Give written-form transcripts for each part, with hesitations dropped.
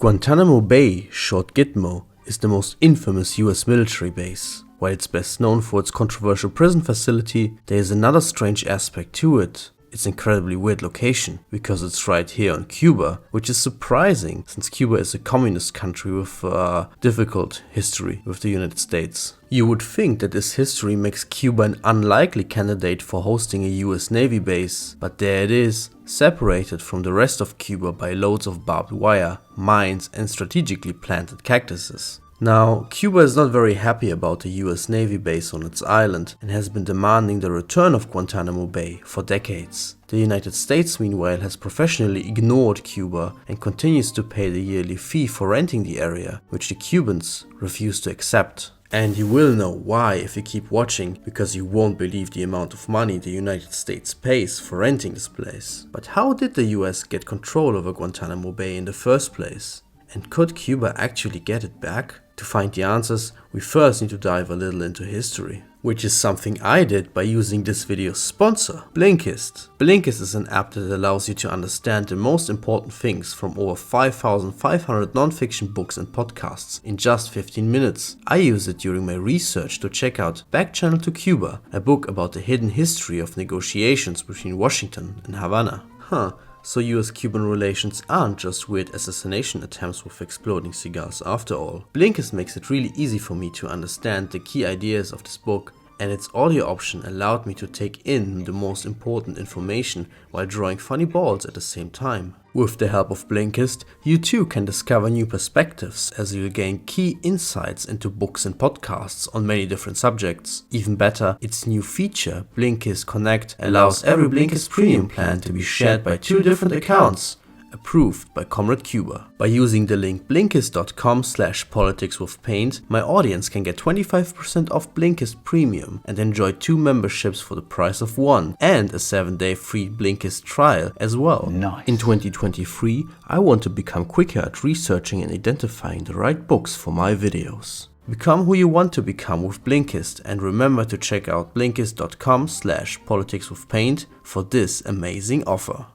Guantanamo Bay, short Gitmo, is the most infamous US military base. While it's best known for its controversial prison facility, there is another strange aspect to it. Its incredibly weird location, because it's right here on Cuba, which is surprising since Cuba is a communist country with a difficult history with the United States. You would think that this history makes Cuba an unlikely candidate for hosting a US Navy base, but there it is, separated from the rest of Cuba by loads of barbed wire, mines and strategically planted cactuses. Now, Cuba is not very happy about the US Navy base on its island and has been demanding the return of Guantanamo Bay for decades. The United States, meanwhile, has professionally ignored Cuba and continues to pay the yearly fee for renting the area, which the Cubans refuse to accept. And you will know why if you keep watching, because you won't believe the amount of money the United States pays for renting this place. But how did the US get control over Guantanamo Bay in the first place? And could Cuba actually get it back? To find the answers, we first need to dive a little into history. Which is something I did by using this video's sponsor, Blinkist. Blinkist is an app that allows you to understand the most important things from over 5,500 non-fiction books and podcasts in just 15 minutes. I use it during my research to check out Back Channel to Cuba, a book about the hidden history of negotiations between Washington and Havana. So US-Cuban relations aren't just weird assassination attempts with exploding cigars after all. Blinkist makes it really easy for me to understand the key ideas of this book, and its audio option allowed me to take in the most important information while drawing funny balls at the same time. With the help of Blinkist, you too can discover new perspectives as you'll gain key insights into books and podcasts on many different subjects. Even better, its new feature, Blinkist Connect, allows every Blinkist premium plan to be shared by 2 different accounts, approved by Comrade Cuba. By using the link blinkist.com/politicswithpaint, my audience can get 25% off Blinkist Premium and enjoy 2 memberships for the price of 1 and a 7-day free Blinkist trial as well. Nice. In 2023, I want to become quicker at researching and identifying the right books for my videos. Become who you want to become with Blinkist, and remember to check out blinkist.com/politicswithpaint for this amazing offer.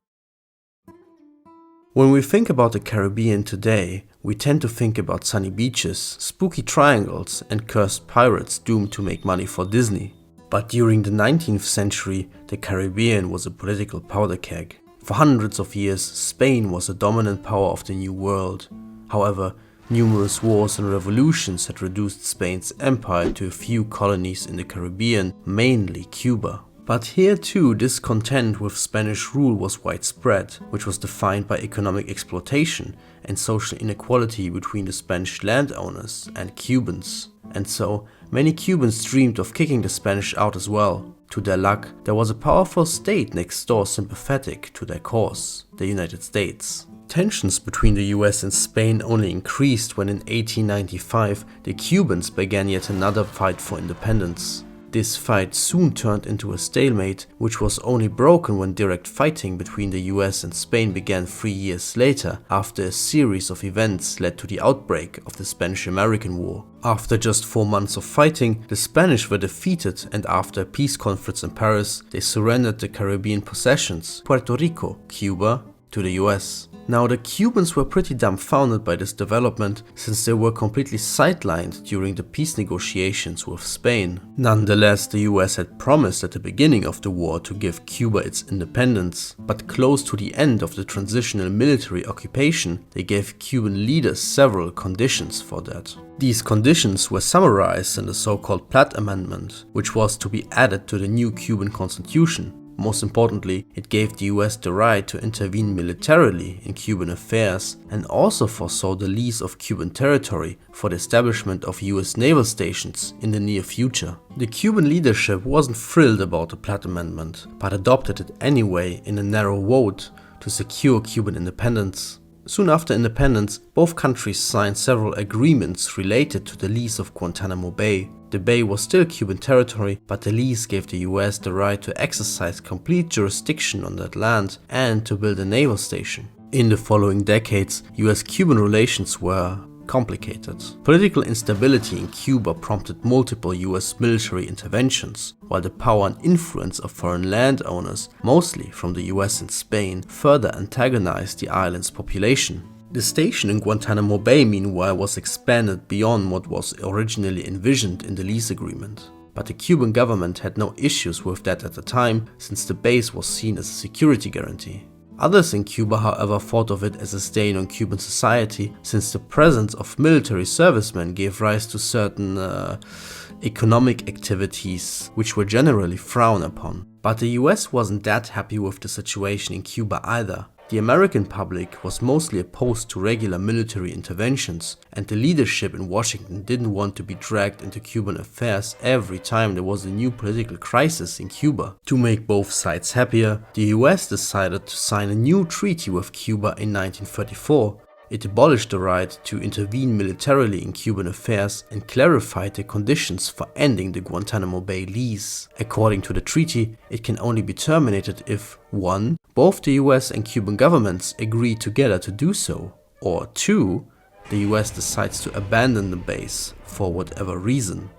When we think about the Caribbean today, we tend to think about sunny beaches, spooky triangles and cursed pirates doomed to make money for Disney. But during the 19th century, the Caribbean was a political powder keg. For hundreds of years, Spain was the dominant power of the New World. However, numerous wars and revolutions had reduced Spain's empire to a few colonies in the Caribbean, mainly Cuba. But here too, discontent with Spanish rule was widespread, which was defined by economic exploitation and social inequality between the Spanish landowners and Cubans. And so, many Cubans dreamed of kicking the Spanish out as well. To their luck, there was a powerful state next door sympathetic to their cause, the United States. Tensions between the US and Spain only increased when in 1895 the Cubans began yet another fight for independence. This fight soon turned into a stalemate, which was only broken when direct fighting between the US and Spain began 3 years later, after a series of events led to the outbreak of the Spanish-American War. After just 4 months of fighting, the Spanish were defeated, and after a peace conference in Paris, they surrendered the Caribbean possessions, Puerto Rico, Cuba, to the US. Now, the Cubans were pretty dumbfounded by this development, since they were completely sidelined during the peace negotiations with Spain. Nonetheless, the US had promised at the beginning of the war to give Cuba its independence, but close to the end of the transitional military occupation, they gave Cuban leaders several conditions for that. These conditions were summarized in the so-called Platt Amendment, which was to be added to the new Cuban constitution. Most importantly, it gave the US the right to intervene militarily in Cuban affairs and also foresaw the lease of Cuban territory for the establishment of US naval stations in the near future. The Cuban leadership wasn't thrilled about the Platt Amendment, but adopted it anyway in a narrow vote to secure Cuban independence. Soon after independence, both countries signed several agreements related to the lease of Guantanamo Bay. The bay was still Cuban territory, but the lease gave the US the right to exercise complete jurisdiction on that land and to build a naval station. In the following decades, US-Cuban relations were complicated. Political instability in Cuba prompted multiple US military interventions, while the power and influence of foreign landowners, mostly from the US and Spain, further antagonized the island's population. The station in Guantanamo Bay, meanwhile, was expanded beyond what was originally envisioned in the lease agreement. But the Cuban government had no issues with that at the time, since the base was seen as a security guarantee. Others in Cuba, however, thought of it as a stain on Cuban society, since the presence of military servicemen gave rise to certain economic activities which were generally frowned upon. But the US wasn't that happy with the situation in Cuba either. The American public was mostly opposed to regular military interventions, and the leadership in Washington didn't want to be dragged into Cuban affairs every time there was a new political crisis in Cuba. To make both sides happier, the US decided to sign a new treaty with Cuba in 1934. It abolished the right to intervene militarily in Cuban affairs and clarified the conditions for ending the Guantanamo Bay lease. According to the treaty, it can only be terminated if 1. Both the US and Cuban governments agree together to do so, or 2. The US decides to abandon the base for whatever reason.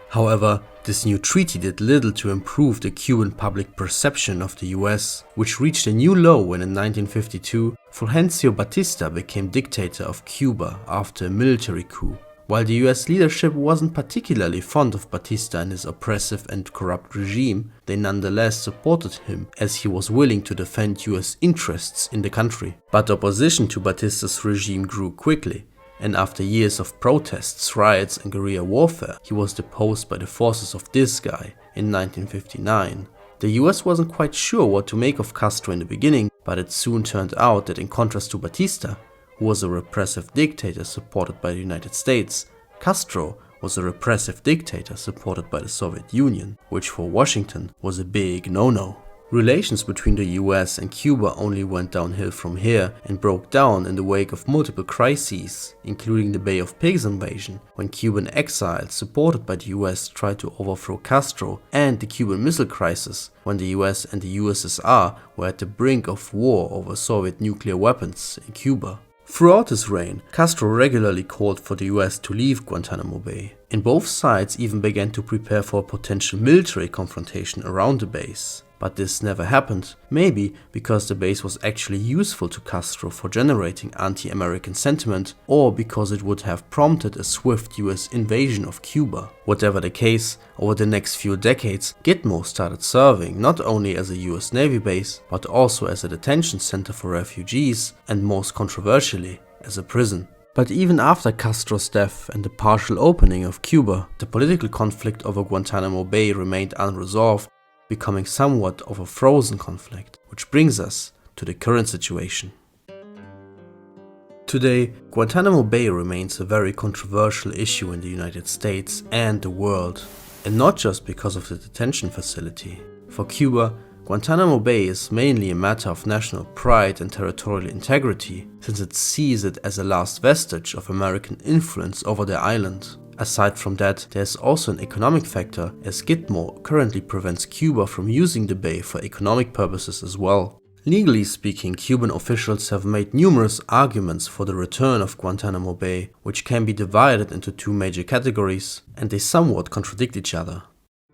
However, this new treaty did little to improve the Cuban public perception of the US, which reached a new low when in 1952 Fulgencio Batista became dictator of Cuba after a military coup. While the US leadership wasn't particularly fond of Batista and his oppressive and corrupt regime, they nonetheless supported him as he was willing to defend US interests in the country. But opposition to Batista's regime grew quickly, and after years of protests, riots and guerrilla warfare, he was deposed by the forces of this guy in 1959. The US wasn't quite sure what to make of Castro in the beginning, but it soon turned out that in contrast to Batista, who was a repressive dictator supported by the United States, Castro was a repressive dictator supported by the Soviet Union, which for Washington was a big no-no. Relations between the US and Cuba only went downhill from here and broke down in the wake of multiple crises, including the Bay of Pigs invasion, when Cuban exiles supported by the US tried to overthrow Castro, and the Cuban Missile Crisis, when the US and the USSR were at the brink of war over Soviet nuclear weapons in Cuba. Throughout his reign, Castro regularly called for the US to leave Guantanamo Bay, and both sides even began to prepare for a potential military confrontation around the base. But this never happened, maybe because the base was actually useful to Castro for generating anti-American sentiment, or because it would have prompted a swift US invasion of Cuba. Whatever the case, over the next few decades, Gitmo started serving not only as a US Navy base, but also as a detention center for refugees, and most controversially, as a prison. But even after Castro's death and the partial opening of Cuba, the political conflict over Guantanamo Bay remained unresolved, becoming somewhat of a frozen conflict, which brings us to the current situation. Today, Guantanamo Bay remains a very controversial issue in the United States and the world, and not just because of the detention facility. For Cuba, Guantanamo Bay is mainly a matter of national pride and territorial integrity, since it sees it as a last vestige of American influence over the island. Aside from that, there is also an economic factor, as Gitmo currently prevents Cuba from using the bay for economic purposes as well. Legally speaking, Cuban officials have made numerous arguments for the return of Guantanamo Bay, which can be divided into two major categories, and they somewhat contradict each other.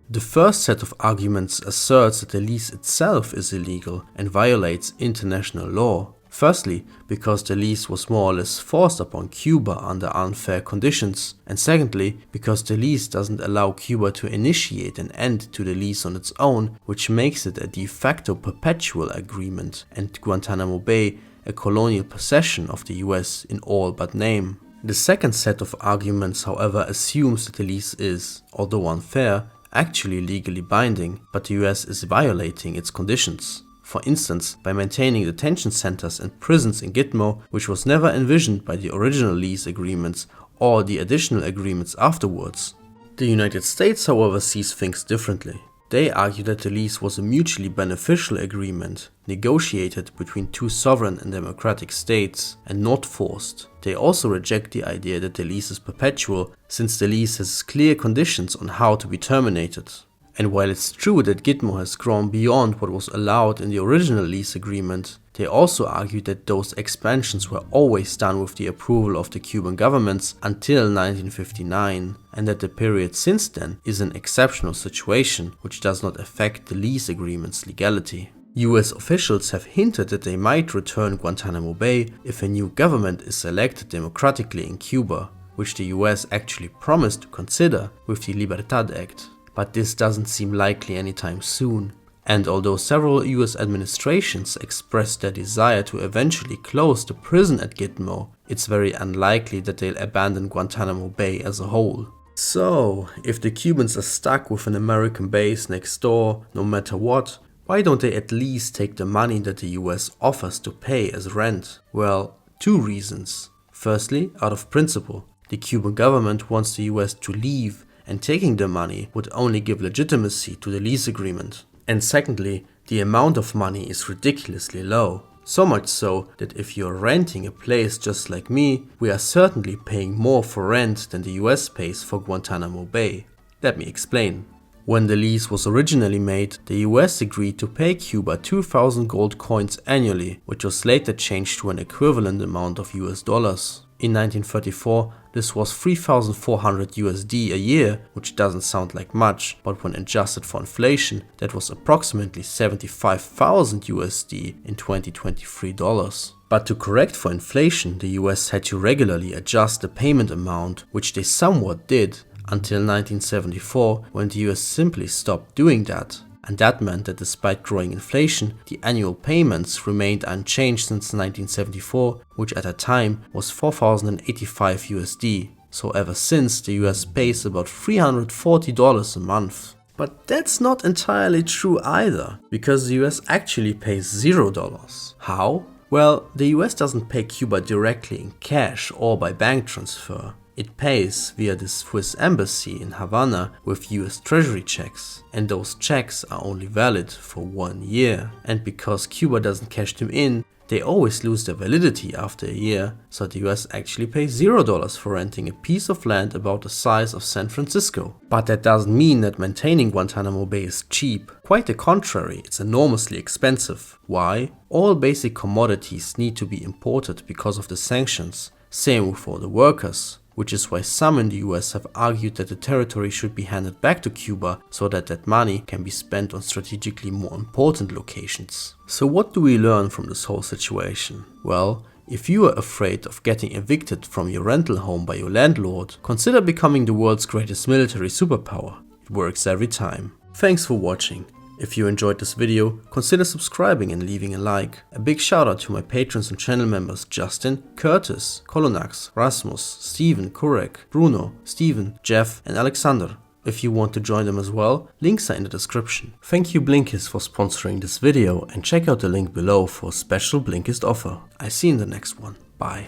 The first set of arguments asserts that the lease itself is illegal and violates international law. Firstly, because the lease was more or less forced upon Cuba under unfair conditions, and secondly, because the lease doesn't allow Cuba to initiate an end to the lease on its own, which makes it a de facto perpetual agreement and Guantanamo Bay a colonial possession of the US in all but name. The second set of arguments, however, assumes that the lease is, although unfair, actually legally binding, but the US is violating its conditions. For instance, by maintaining detention centers and prisons in Gitmo, which was never envisioned by the original lease agreements or the additional agreements afterwards. The United States, however, sees things differently. They argue that the lease was a mutually beneficial agreement, negotiated between two sovereign and democratic states, and not forced. They also reject the idea that the lease is perpetual, since the lease has clear conditions on how to be terminated. And while it's true that Gitmo has grown beyond what was allowed in the original lease agreement, they also argue that those expansions were always done with the approval of the Cuban governments until 1959, and that the period since then is an exceptional situation which does not affect the lease agreement's legality. US officials have hinted that they might return Guantanamo Bay if a new government is elected democratically in Cuba, which the US actually promised to consider with the Libertad Act. But this doesn't seem likely anytime soon. And although several US administrations expressed their desire to eventually close the prison at Gitmo, it's very unlikely that they'll abandon Guantanamo Bay as a whole. So, if the Cubans are stuck with an American base next door, no matter what, why don't they at least take the money that the US offers to pay as rent? Well, two reasons. Firstly, out of principle, the Cuban government wants the US to leave, and taking the money would only give legitimacy to the lease agreement. And secondly, the amount of money is ridiculously low. So much so that if you're renting a place just like me, we are certainly paying more for rent than the US pays for Guantanamo Bay. Let me explain. When the lease was originally made, the US agreed to pay Cuba 2,000 gold coins annually, which was later changed to an equivalent amount of US dollars. In 1934, this was 3,400 USD a year, which doesn't sound like much, but when adjusted for inflation, that was approximately 75,000 USD in 2023 dollars. But to correct for inflation, the US had to regularly adjust the payment amount, which they somewhat did, until 1974, when the US simply stopped doing that. And that meant that despite growing inflation, the annual payments remained unchanged since 1974, which at that time was 4,085 USD. So ever since, the US pays about $340 a month. But that's not entirely true either, because the US actually pays $0. How? Well, the US doesn't pay Cuba directly in cash or by bank transfer. It pays via the Swiss embassy in Havana with US Treasury checks, and those checks are only valid for 1 year. And because Cuba doesn't cash them in, they always lose their validity after a year, so the US actually pays $0 for renting a piece of land about the size of San Francisco. But that doesn't mean that maintaining Guantanamo Bay is cheap. Quite the contrary, it's enormously expensive. Why? All basic commodities need to be imported because of the sanctions. Same with all the workers. Which is why some in the US have argued that the territory should be handed back to Cuba so that that money can be spent on strategically more important locations. So what do we learn from this whole situation? Well, if you are afraid of getting evicted from your rental home by your landlord, consider becoming the world's greatest military superpower. It works every time. Thanks for watching. If you enjoyed this video, consider subscribing and leaving a like. A big shout out to my patrons and channel members Justin, Curtis, Kolonax, Rasmus, Steven, Kurek, Bruno, Steven, Jeff and Alexander. If you want to join them as well, links are in the description. Thank you Blinkist for sponsoring this video, and check out the link below for a special Blinkist offer. I see you in the next one. Bye.